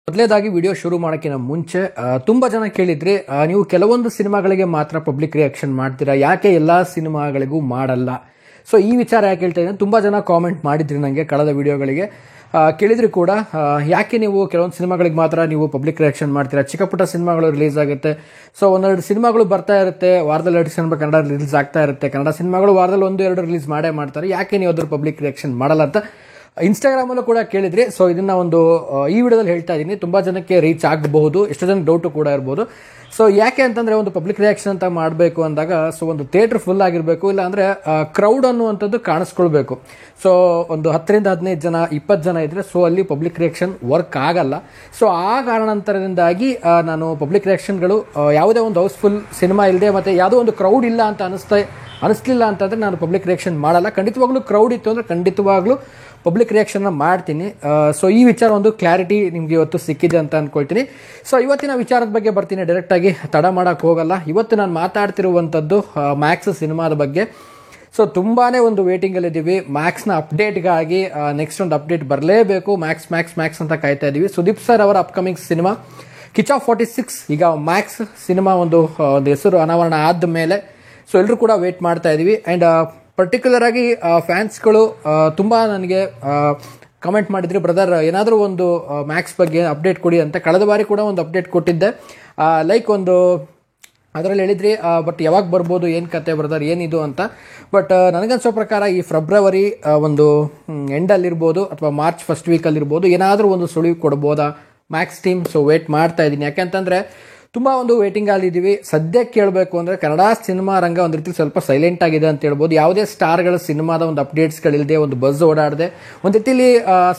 ಮೊದಲೇದಾಗಿ ವಿಡಿಯೋ ಶುರು ಮಾಡೋಕ್ಕಿಂತ ಮುಂಚೆ ತುಂಬ ಜನ ಕೇಳಿದ್ರಿ, ನೀವು ಕೆಲವೊಂದು ಸಿನಿಮಾಗಳಿಗೆ ಮಾತ್ರ ಪಬ್ಲಿಕ್ ರಿಯಾಕ್ಷನ್ ಮಾಡ್ತೀರಾ, ಯಾಕೆ ಎಲ್ಲ ಸಿನಿಮಾಗಳಿಗೂ ಮಾಡಲ್ಲ? ಸೊ ಈ ವಿಚಾರ ಯಾಕೆ ಹೇಳ್ತಾ ಇದ್ದೀನಿ, ತುಂಬ ಜನ ಕಾಮೆಂಟ್ ಮಾಡಿದ್ರಿ ನನಗೆ ಕಳೆದ ವಿಡಿಯೋಗಳಿಗೆ. ಕೇಳಿದ್ರಿ ಕೂಡ, ಯಾಕೆ ನೀವು ಕೆಲವೊಂದು ಸಿನಿಮಾಗಳಿಗೆ ಮಾತ್ರ ನೀವು ಪಬ್ಲಿಕ್ ರಿಯಾಕ್ಷನ್ ಮಾಡ್ತೀರಾ? ಚಿಕ್ಕ ಪುಟ್ಟ ಸಿನಿಮಾಗಳು ರಿಲೀಸ್ ಆಗುತ್ತೆ, ಸೊ ಒಂದೆರಡು ಸಿನಿಮಾಗಳು ಬರ್ತಾ ಇರುತ್ತೆ, ವಾರದಲ್ಲಿ 2 ಸಿನಿಮಾ ಕನ್ನಡ ರಿಲೀಸ್ ಆಗ್ತಾ ಇರುತ್ತೆ, ಕನ್ನಡ ಸಿನಿಮಾಗಳು ವಾರದಲ್ಲಿ 1-2 ರಿಲೀಸ್ ಮಾಡೇ ಮಾಡ್ತಾರೆ, ಯಾಕೆ ನೀವು ಅದ್ರ ಪಬ್ಲಿಕ್ ರಿಯಾಕ್ಷನ್ ಮಾಡಲ್ಲ ಅಂತ ಇನ್ಸ್ಟಾಗ್ರಾಮಲ್ಲೂ ಕೂಡ ಕೇಳಿದ್ರಿ. ಸೊ ಇದನ್ನ ಒಂದು ಈ ವಿಡಿಯೋದಲ್ಲಿ ಹೇಳ್ತಾ ಇದ್ದೀನಿ, ತುಂಬ ಜನಕ್ಕೆ ರೀಚ್ ಆಗಬಹುದು, ಎಷ್ಟೋ ಜನ ಡೌಟು ಕೂಡ ಇರ್ಬೋದು. ಸೊ ಯಾಕೆ ಅಂತಂದರೆ, ಒಂದು ಪಬ್ಲಿಕ್ ರಿಯಾಕ್ಷನ್ ಅಂತ ಮಾಡಬೇಕು ಅಂದಾಗ ಸೊ ಒಂದು ಥಿಯೇಟ್ರ್ ಫುಲ್ ಆಗಿರಬೇಕು, ಇಲ್ಲ ಅಂದರೆ ಕ್ರೌಡ್ ಅನ್ನುವಂಥದ್ದು ಕಾಣಿಸ್ಕೊಳ್ಬೇಕು. ಸೊ ಒಂದು 10ರಿಂದ 15 ಜನ 20 ಜನ ಇದ್ದರೆ ಸೊ ಅಲ್ಲಿ ಪಬ್ಲಿಕ್ ರಿಯಾಕ್ಷನ್ ವರ್ಕ್ ಆಗಲ್ಲ. ಸೊ ಆ ಕಾರಣಾಂತರದಿಂದಾಗಿ ನಾನು ಪಬ್ಲಿಕ್ ರಿಯಾಕ್ಷನ್ಗಳು ಯಾವುದೇ ಒಂದು ಹೌಸ್ಫುಲ್ ಸಿನಿಮಾ ಇಲ್ಲದೆ ಮತ್ತು ಯಾವುದೋ ಒಂದು ಕ್ರೌಡ್ ಇಲ್ಲ ಅಂತ ಅನಿಸ್ಲಿಲ್ಲ ಅಂತಂದರೆ ನಾನು ಪಬ್ಲಿಕ್ ರಿಯಾಕ್ಷನ್ ಮಾಡಲ್ಲ. ಖಂಡಿತವಾಗ್ಲೂ ಕ್ರೌಡ್ ಇತ್ತು ಅಂದರೆ ಖಂಡಿತವಾಗ್ಲೂ ಪಬ್ಲಿಕ್ ರಿಯಾಕ್ಷನ್ನ ಮಾಡ್ತೀನಿ. ಸೊ ಈ ವಿಚಾರ ಒಂದು ಕ್ಲಾರಿಟಿ ನಿಮಗೆ ಇವತ್ತು ಸಿಕ್ಕಿದೆ ಅಂತ ಅಂದ್ಕೊಳ್ತೀನಿ. ಸೊ ಇವತ್ತಿನ ವಿಚಾರದ ಬಗ್ಗೆ ಬರ್ತೀನಿ, ಡೈರೆಕ್ಟಾಗಿ ತಡ ಮಾಡೋಕ್ಕೆ ಹೋಗಲ್ಲ. ಇವತ್ತು ನಾನು ಮಾತಾಡ್ತಿರುವಂಥದ್ದು ಮ್ಯಾಕ್ಸ್ ಸಿನಿಮಾದ ಬಗ್ಗೆ. ಸೊ ತುಂಬಾ ಒಂದು ವೇಟಿಂಗಲ್ಲಿದ್ದೀವಿ ಮ್ಯಾಕ್ಸ್ನ ಅಪ್ಡೇಟ್ಗಾಗಿ. ನೆಕ್ಸ್ಟ್ ಒಂದು ಅಪ್ಡೇಟ್ ಬರಲೇಬೇಕು, ಮ್ಯಾಕ್ಸ್ ಅಂತ ಕಾಯ್ತಾ ಇದ್ದೀವಿ. ಸುದೀಪ್ ಸರ್ ಅವರ ಅಪ್ಕಮಿಂಗ್ ಸಿನಿಮಾ ಕಿಚ್ ಆಫ್ 46 ಈಗ ಮ್ಯಾಕ್ಸ್ ಸಿನಿಮಾ ಒಂದು ಹೆಸರು ಅನಾವರಣ ಆದ ಮೇಲೆ ಸೊ ಎಲ್ಲರೂ ಕೂಡ ವೇಟ್ ಮಾಡ್ತಾ ಇದ್ದೀವಿ. ಆ್ಯಂಡ್ ಪರ್ಟಿಕ್ಯುಲರ್ ಆಗಿ ಫ್ಯಾನ್ಸ್ಗಳು ತುಂಬ ನನಗೆ ಕಮೆಂಟ್ ಮಾಡಿದ್ರಿ, ಬ್ರದರ್ ಏನಾದರೂ ಒಂದು ಮ್ಯಾಕ್ಸ್ ಬಗ್ಗೆ ಅಪ್ಡೇಟ್ ಕೊಡಿ ಅಂತ. ಕಳೆದ ಬಾರಿ ಕೂಡ ಒಂದು ಅಪ್ಡೇಟ್ ಕೊಟ್ಟಿದ್ದೆ, ಲೈಕ್ ಒಂದು ಅದರಲ್ಲಿ ಹೇಳಿದ್ರಿ, ಬಟ್ ಯಾವಾಗ ಬರ್ಬೋದು, ಏನು ಕತೆ ಬ್ರದರ್, ಏನಿದು ಅಂತ. ಬಟ್ ನನಗನ್ಸೋ ಪ್ರಕಾರ ಈ ಫೆಬ್ರವರಿ ಒಂದು ಎಂಡಲ್ಲಿರ್ಬೋದು ಅಥವಾ ಮಾರ್ಚ್ ಫಸ್ಟ್ ವೀಕಲ್ಲಿರ್ಬೋದು, ಏನಾದರೂ ಒಂದು ಸುಳಿವು ಕೊಡ್ಬೋದಾ ಮ್ಯಾಕ್ಸ್ ಟೀಮ್. ಸೊ ವೇಟ್ ಮಾಡ್ತಾ ಇದ್ದೀನಿ, ಯಾಕೆಂತಂದರೆ ತುಂಬ ಒಂದು ವೇಟಿಂಗ್ ಆಗಿದ್ದೀವಿ. ಸದ್ಯಕ್ಕೆ ಕೇಳಬೇಕು ಅಂದರೆ ಕನ್ನಡ ಸಿನಿಮಾ ರಂಗ ಒಂದು ರೀತಿ ಸ್ವಲ್ಪ ಸೈಲೆಂಟ್ ಆಗಿದೆ ಅಂತ ಹೇಳ್ಬೋದು. ಯಾವುದೇ ಸ್ಟಾರ್ಗಳ ಸಿನಿಮಾದ ಒಂದು ಅಪ್ಡೇಟ್ಸ್ಗಳಿಲ್ಲದೆ, ಒಂದು ಬಸ್ ಓಡಾಡದೆ ಒಂದು ರೀತಿಲಿ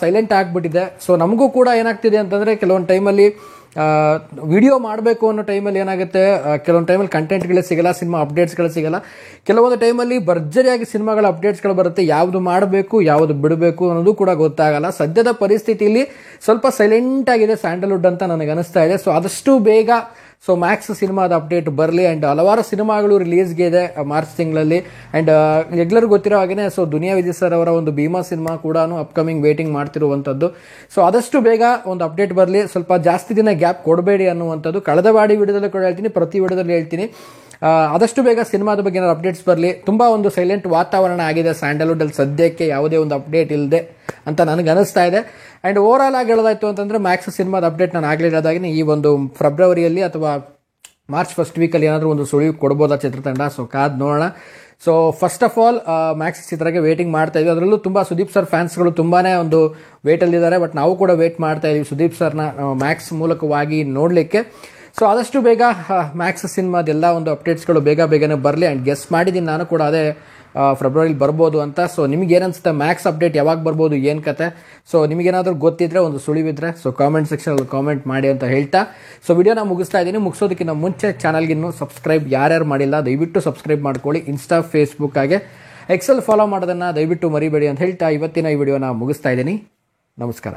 ಸೈಲೆಂಟ್ ಆಗಿಬಿಟ್ಟಿದೆ. ಸೊ ನಮಗೂ ಕೂಡ ಏನಾಗ್ತಿದೆ ಅಂತಂದರೆ, ಕೆಲವೊಂದು ಟೈಮಲ್ಲಿ ವಿಡಿಯೋ ಮಾಡಬೇಕು ಅನ್ನೋ ಟೈಮಲ್ಲಿ ಏನಾಗುತ್ತೆ, ಕೆಲವೊಂದು ಟೈಮಲ್ಲಿ ಕಂಟೆಂಟ್ಗಳೇ ಸಿಗಲ್ಲ, ಸಿನಿಮಾ ಅಪ್ಡೇಟ್ಸ್ಗಳು ಸಿಗಲ್ಲ. ಕೆಲವೊಂದು ಟೈಮಲ್ಲಿ ಭರ್ಜರಿಯಾಗಿ ಸಿನಿಮಾಗಳ ಅಪ್ಡೇಟ್ಸ್ಗಳು ಬರುತ್ತೆ, ಯಾವುದು ಮಾಡಬೇಕು ಯಾವುದು ಬಿಡಬೇಕು ಅನ್ನೋದು ಕೂಡ ಗೊತ್ತಾಗಲ್ಲ. ಸದ್ಯದ ಪರಿಸ್ಥಿತಿಯಲ್ಲಿ ಸ್ವಲ್ಪ ಸೈಲೆಂಟ್ ಆಗಿದೆ ಸ್ಯಾಂಡಲ್ವುಡ್ ಅಂತ ನನಗೆ ಅನಿಸ್ತಾ ಇದೆ. ಸೊ ಆದಷ್ಟು ಬೇಗ ಸೊ ಮ್ಯಾಕ್ಸ್ ಸಿನಿಮಾದ ಅಪ್ಡೇಟ್ ಬರಲಿ. ಆ್ಯಂಡ್ ಹಲವಾರು ಸಿನಿಮಾಗಳು ರಿಲೀಸ್ಗೆ ಇದೆ ಮಾರ್ಚ್ ತಿಂಗಳಲ್ಲಿ. ಆ್ಯಂಡ್ ಎಲ್ಲರಿಗೂ ಗೊತ್ತಿರೋ ಹಾಗೆ ಸೊ ದುನಿಯಾ ವಿಜಯ್ ಸರ್ ಅವರ ಒಂದು ಭೀಮಾ ಸಿನಿಮಾ ಕೂಡ ಅಪ್ಕಮಿಂಗ್ ವೇಟಿಂಗ್ ಮಾಡ್ತಿರುವಂಥದ್ದು. ಸೊ ಆದಷ್ಟು ಬೇಗ ಒಂದು ಅಪ್ಡೇಟ್ ಬರಲಿ, ಸ್ವಲ್ಪ ಜಾಸ್ತಿ ದಿನ ಗ್ಯಾಪ್ ಕೊಡಬೇಡಿ ಅನ್ನುವಂಥದ್ದು ಕಳೆದ ಬಾಡಿ ವಿಡಿಯೋದಲ್ಲಿ ಕೂಡ ಹೇಳ್ತೀನಿ, ಪ್ರತಿ ವಿಡಿಯೋದಲ್ಲಿ ಹೇಳ್ತೀನಿ. ಆದಷ್ಟು ಬೇಗ ಸಿನಿಮಾದ ಬಗ್ಗೆ ಏನಾದ್ರು ಅಪ್ಡೇಟ್ಸ್ ಬರಲಿ. ತುಂಬ ಒಂದು ಸೈಲೆಂಟ್ ವಾತಾವರಣ ಆಗಿದೆ ಸ್ಯಾಂಡಲ್ವುಡ್ಡಲ್ಲಿ ಸದ್ಯಕ್ಕೆ, ಯಾವುದೇ ಒಂದು ಅಪ್ಡೇಟ್ ಇಲ್ಲದೆ ಅಂತ ನನಗೆ ಅನಿಸ್ತಾ ಇದೆ. ಆ್ಯಂಡ್ ಓವರಾಲ್ ಆಗಿ ಹೇಳೋದಾಯ್ತು ಅಂತಂದರೆ, ಮ್ಯಾಕ್ಸ್ ಸಿನಿಮಾದ ಅಪ್ಡೇಟ್ ನಾನು ಆಗಲೇ ಹೇಳೋದಾಗಿ ಈ ಒಂದು ಫೆಬ್ರವರಿಯಲ್ಲಿ ಅಥವಾ ಮಾರ್ಚ್ ಫಸ್ಟ್ ವೀಕಲ್ಲಿ ಏನಾದರೂ ಒಂದು ಸುಳಿವು ಕೊಡ್ಬೋದಾ ಚಿತ್ರತಂಡ. ಸೊ ಕಾದ್ ನೋಡೋಣ. So first of all Max ಚಿತ್ರಕ್ಕೆ ವೇಟಿಂಗ್ ಮಾಡ್ತಾ ಇದ್ವಿ. ಅದರಲ್ಲೂ ತುಂಬ ಸುದೀಪ್ ಸರ್ ಫ್ಯಾನ್ಸ್ಗಳು ತುಂಬಾ ಒಂದು ವೇಟಲ್ಲಿದ್ದಾರೆ. ಬಟ್ ನಾವು ಕೂಡ ವೇಟ್ ಮಾಡ್ತಾ ಇದ್ದೀವಿ ಸುದೀಪ್ ಸರ್ನ ಮ್ಯಾಕ್ಸ್ ಮೂಲಕವಾಗಿ ನೋಡಲಿಕ್ಕೆ. ಸೊ ಆದಷ್ಟು ಬೇಗ ಮ್ಯಾಕ್ಸ್ ಸಿನಿಮಾದೆಲ್ಲ ಒಂದು ಅಪ್ಡೇಟ್ಸ್ಗಳು ಬೇಗನೆ ಬರಲಿ. ಆ್ಯಂಡ್ ಗೆಸ್ ಮಾಡಿದ್ದೀನಿ ನಾನು ಕೂಡ, ಅದೇ ಫೆಬ್ರವರಿಲಿ ಬರ್ಬೋದು ಅಂತ. ಸೊ ನಿಮ್ಗೆ ಏನನ್ಸುತ್ತೆ, ಮ್ಯಾಕ್ಸ್ ಅಪ್ಡೇಟ್ ಯಾವಾಗ ಬರ್ಬೋದು, ಏನು ಕತೆ? ಸೊ ನಿಮಗೇನಾದರೂ ಗೊತ್ತಿದ್ರೆ, ಒಂದು ಸುಳಿವಿದ್ರೆ ಸೊ ಕಾಮೆಂಟ್ ಸೆಕ್ಷನಲ್ಲಿ ಕಾಮೆಂಟ್ ಮಾಡಿ ಅಂತ ಹೇಳ್ತಾ ಸೊ ವಿಡಿಯೋನ ಮುಗಿಸ್ತಾ ಇದ್ದೀನಿ. ಮುಗಿಸೋದಕ್ಕಿಂತ ಮುಂಚೆ ಚಾನಲ್ಗೆ ಇನ್ನೂ ಸಬ್ಸ್ಕ್ರೈಬ್ ಯಾರ್ಯಾರು ಮಾಡಿಲ್ಲ ದಯವಿಟ್ಟು ಸಬ್ಸ್ಕ್ರೈಬ್ ಮಾಡ್ಕೊಳ್ಳಿ. ಇನ್ಸ್ಟಾ, ಫೇಸ್ಬುಕ್ ಹಾಗೆ ಎಕ್ಸೆಲ್ ಫಾಲೋ ಮಾಡೋದನ್ನು ದಯವಿಟ್ಟು ಮರಿಬೇಡಿ ಅಂತ ಹೇಳ್ತಾ ಇವತ್ತಿನ ಈ ವಿಡಿಯೋನ ಮುಗಿಸ್ತಾ ಇದ್ದೀನಿ. ನಮಸ್ಕಾರ.